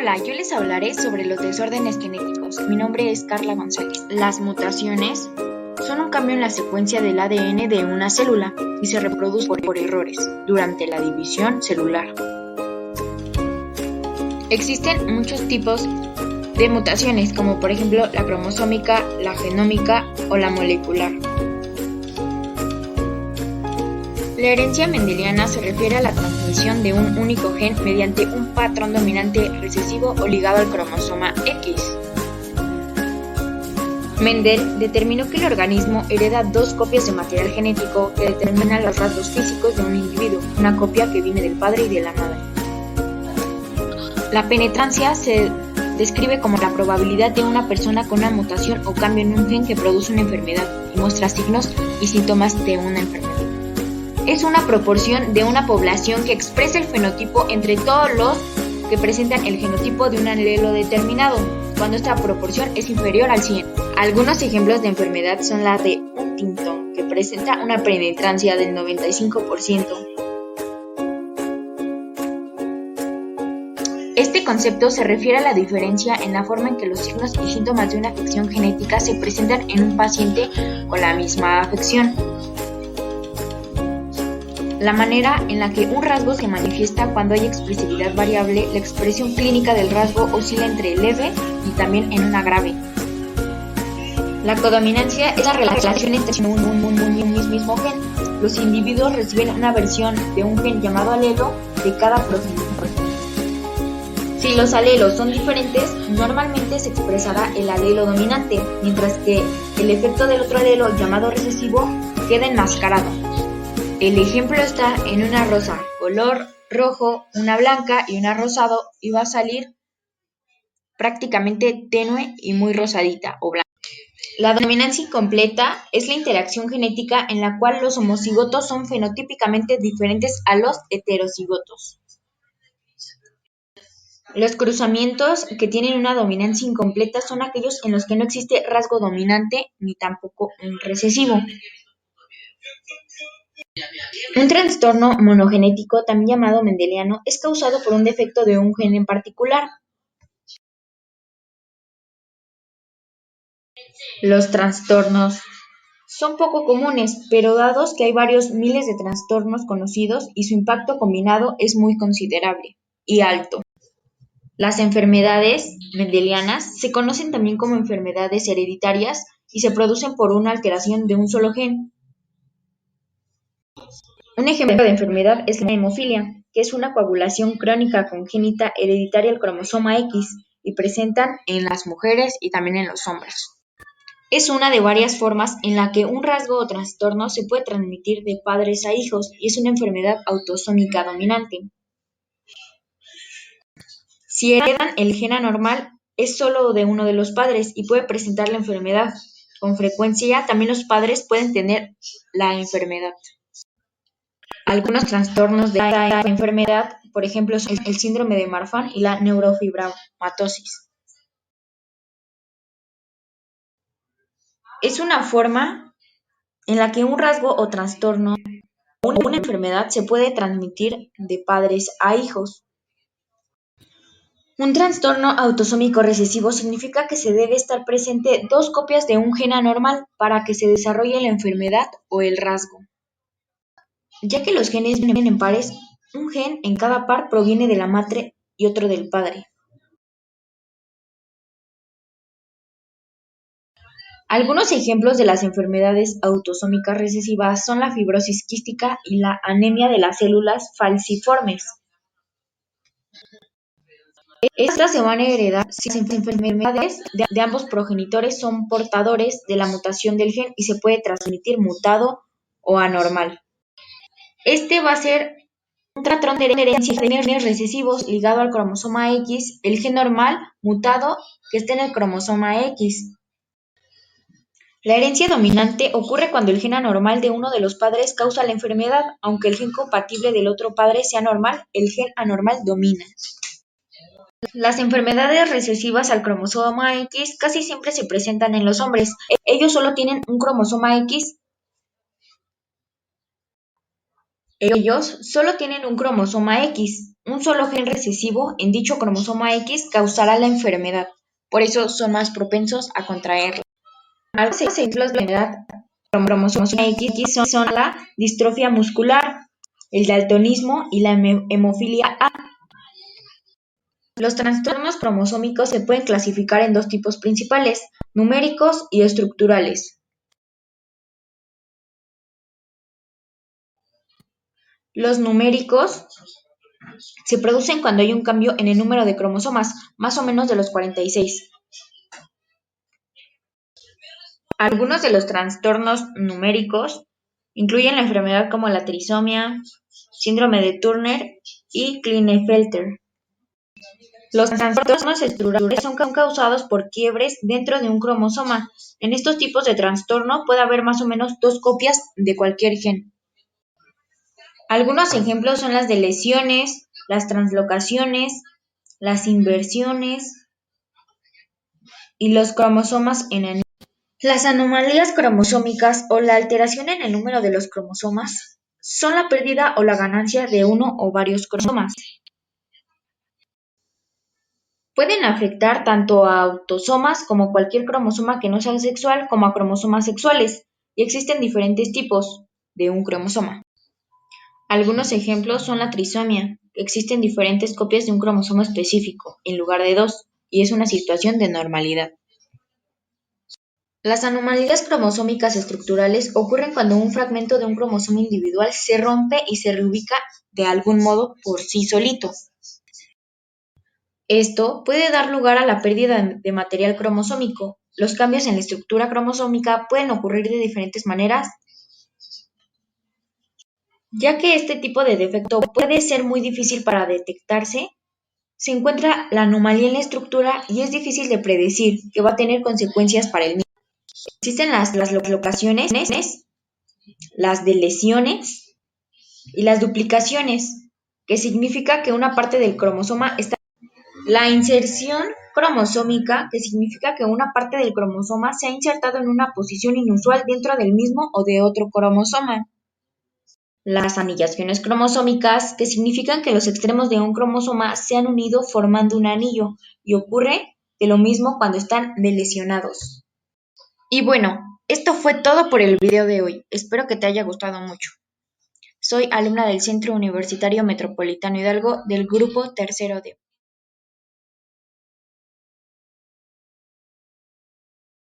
Hola, yo les hablaré sobre los desórdenes genéticos. Mi nombre es Carla González. Las mutaciones son un cambio en la secuencia del ADN de una célula y se reproducen por errores durante la división celular. Existen muchos tipos de mutaciones, como por ejemplo la cromosómica, la genómica o la molecular. La herencia mendeliana se refiere a la transmisión de un único gen mediante un patrón dominante recesivo o ligado al cromosoma X. Mendel determinó que el organismo hereda dos copias de material genético que determinan los rasgos físicos de un individuo, una copia que viene del padre y de la madre. La penetrancia se describe como la probabilidad de una persona con una mutación o cambio en un gen que produce una enfermedad y muestra signos y síntomas de una enfermedad. Es una proporción de una población que expresa el fenotipo entre todos los que presentan el genotipo de un alelo determinado, cuando esta proporción es inferior al 100. Algunos ejemplos de enfermedad son la de Huntington, que presenta una penetrancia del 95%. Este concepto se refiere a la diferencia en la forma en que los signos y síntomas de una afección genética se presentan en un paciente con la misma afección. La manera en la que un rasgo se manifiesta cuando hay expresividad variable, la expresión clínica del rasgo oscila entre leve y también en una grave. La codominancia es la relación entre un mismo gen. Los individuos reciben una versión de un gen llamado alelo de cada progenitor. Si los alelos son diferentes, normalmente se expresará el alelo dominante, mientras que el efecto del otro alelo llamado recesivo queda enmascarado. El ejemplo está en una rosa color rojo, una blanca y una rosado, y va a salir prácticamente tenue y muy rosadita o blanca. La dominancia incompleta es la interacción genética en la cual los homocigotos son fenotípicamente diferentes a los heterocigotos. Los cruzamientos que tienen una dominancia incompleta son aquellos en los que no existe rasgo dominante ni tampoco un recesivo. Un trastorno monogenético, también llamado mendeliano, es causado por un defecto de un gen en particular. Los trastornos son poco comunes, pero dados que hay varios miles de trastornos conocidos y su impacto combinado es muy considerable y alto. Las enfermedades mendelianas se conocen también como enfermedades hereditarias y se producen por una alteración de un solo gen. Un ejemplo de enfermedad es la hemofilia, que es una coagulación crónica congénita hereditaria al cromosoma X y presentan en las mujeres y también en los hombres. Es una de varias formas en la que un rasgo o trastorno se puede transmitir de padres a hijos y es una enfermedad autosómica dominante. Si heredan el gen anormal, es solo de uno de los padres y puede presentar la enfermedad. Con frecuencia, también los padres pueden tener la enfermedad. Algunos trastornos de esta enfermedad, por ejemplo, son el síndrome de Marfan y la neurofibromatosis. Es una forma en la que un rasgo o trastorno o una enfermedad se puede transmitir de padres a hijos. Un trastorno autosómico recesivo significa que se debe estar presente dos copias de un gen anormal para que se desarrolle la enfermedad o el rasgo. Ya que los genes vienen en pares, un gen en cada par proviene de la madre y otro del padre. Algunos ejemplos de las enfermedades autosómicas recesivas son la fibrosis quística y la anemia de las células falciformes. Estas se van a heredar si las enfermedades de ambos progenitores son portadores de la mutación del gen y se puede transmitir mutado o anormal. Este va a ser un patrón de herencia de genes recesivos ligado al cromosoma X, el gen normal mutado que está en el cromosoma X. La herencia dominante ocurre cuando el gen anormal de uno de los padres causa la enfermedad, aunque el gen compatible del otro padre sea normal, el gen anormal domina. Las enfermedades recesivas al cromosoma X casi siempre se presentan en los hombres. Ellos solo tienen un cromosoma X. un solo gen recesivo en dicho cromosoma X causará la enfermedad, por eso son más propensos a contraerla. Algunos ejemplos de enfermedad cromosoma X son la distrofia muscular, el daltonismo y la hemofilia A. Los trastornos cromosómicos se pueden clasificar en dos tipos principales, numéricos y estructurales. Los numéricos se producen cuando hay un cambio en el número de cromosomas, más o menos de los 46. Algunos de los trastornos numéricos incluyen la enfermedad como la trisomía, síndrome de Turner y Klinefelter. Los trastornos estructurales son causados por quiebres dentro de un cromosoma. En estos tipos de trastorno puede haber más o menos 2 copias de cualquier gen. Algunos ejemplos son las de lesiones, las translocaciones, las inversiones y los cromosomas en anillo. Las anomalías cromosómicas o la alteración en el número de los cromosomas son la pérdida o la ganancia de uno o varios cromosomas. Pueden afectar tanto a autosomas como cualquier cromosoma que no sea sexual como a cromosomas sexuales, y existen diferentes tipos de un cromosoma. Algunos ejemplos son la trisomía, que existen diferentes copias de un cromosoma específico, en lugar de 2, y es una situación de normalidad. Las anomalías cromosómicas estructurales ocurren cuando un fragmento de un cromosoma individual se rompe y se reubica de algún modo por sí solito. Esto puede dar lugar a la pérdida de material cromosómico. Los cambios en la estructura cromosómica pueden ocurrir de diferentes maneras, ya que este tipo de defecto puede ser muy difícil para detectarse. Se encuentra la anomalía en la estructura y es difícil de predecir, que va a tener consecuencias para el mismo. Existen las locaciones, las deleciones y las duplicaciones, que significa que una parte del cromosoma está. La inserción cromosómica, que significa que una parte del cromosoma se ha insertado en una posición inusual dentro del mismo o de otro cromosoma. Las anillaciones cromosómicas, que significan que los extremos de un cromosoma se han unido formando un anillo, y ocurre de lo mismo cuando están delecionados. Y bueno, esto fue todo por el video de hoy. Espero que te haya gustado mucho. Soy alumna del Centro Universitario Metropolitano Hidalgo del grupo 3D.